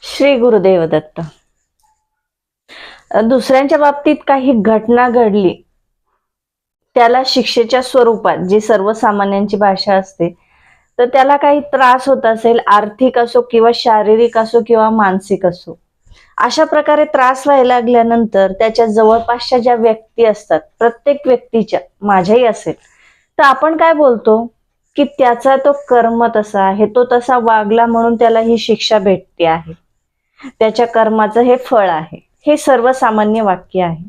श्री गुरुदेव दत्त. दुसऱ्यांच्या बाबतीत काही घटना घडली, त्याला शिक्षेच्या स्वरूपात, जी सर्वसामान्यांची भाषा असते, तर त्याला काही त्रास होत असेल, आर्थिक असो किंवा शारीरिक असो किंवा मानसिक असो, अशा प्रकारे त्रास व्हायला लागल्यानंतर त्याच्या जवळपासच्या ज्या व्यक्ती असतात, प्रत्येक व्यक्तीच्या, माझ्याही असेल, तर आपण काय बोलतो की त्याचा तो कर्म तसा आहे, तो तसा वागला म्हणून त्याला ही शिक्षा भेटते आहे, त्याच्या कर्माचं हे फळ आहे. हे सर्वसामान्य वाक्य आहे.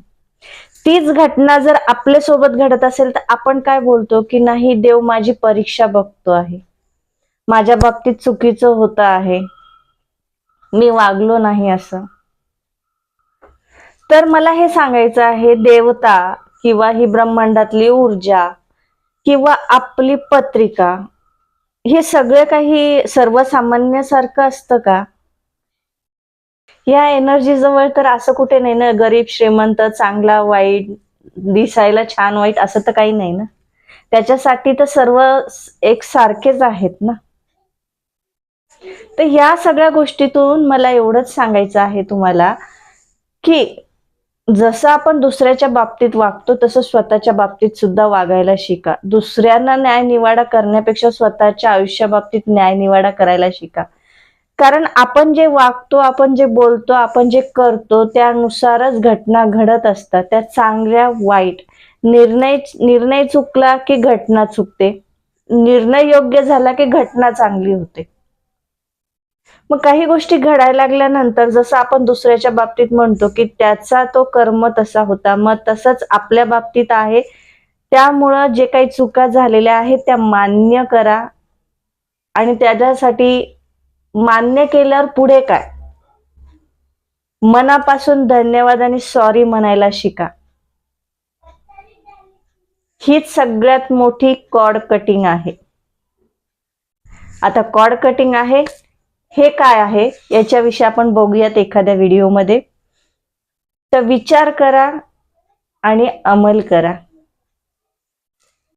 तीच घटना जर आपल्या सोबत घडत असेल तर आपण काय बोलतो की नाही, देव माझी परीक्षा बघतो आहे, माझ्या बाबतीत चुकीचं होत आहे, मी वागलो नाही असं. तर मला हे सांगायचं आहे, देवता किंवा ही ब्रह्मांडातली ऊर्जा किंवा आपली पत्रिका, हे सगळं काही सर्वसामान्यासारखं असतं का? या एनर्जी जवळ तर असं कुठे नाही ना, गरीब श्रीमंत, चांगला वाईट, दिसायला छान वाईट असं तर काही नाही ना. त्याच्यासाठी तर सर्व एक सारखेच आहेत ना. तर या सगळ्या गोष्टीतून मला एवढंच सांगायचं आहे तुम्हाला की जसं आपण दुसऱ्याच्या बाबतीत वागतो तसं स्वतःच्या बाबतीत सुद्धा वागायला शिका. दुसऱ्यांना न्याय निवाडा करण्यापेक्षा स्वतःच्या आयुष्या बाबतीत न्याय निवाडा करायला शिका. कारण आपण जे वागतो, आपण जे बोलतो, आपण जे करतो, त्यानुसारच घटना घडत असतात. त्या चांगल्या वाईट, निर्णय चुकला की घटना चुकते, निर्णय योग्य झाला की घटना चांगली होते. मग काही गोष्टी घडायला लागल्यानंतर जसं आपण दुसऱ्याच्या बाबतीत म्हणतो की त्याचा तो कर्म तसा होता, मग तसंच आपल्या बाबतीत आहे. त्यामुळं जे काही चुका झालेल्या आहेत त्या मान्य करा आणि त्याच्यासाठी मान्य केल्यावर पुढे काय, मनापासून धन्यवाद आणि सॉरी म्हणायला शिका. हीच सगळ्यात मोठी कॉर्ड कटिंग आहे. आता कॉर्ड कटिंग आहे हे काय आहे याच्याविषयी आपण बघूयात एखाद्या व्हिडिओमध्ये. तर विचार करा आणि अंमल करा.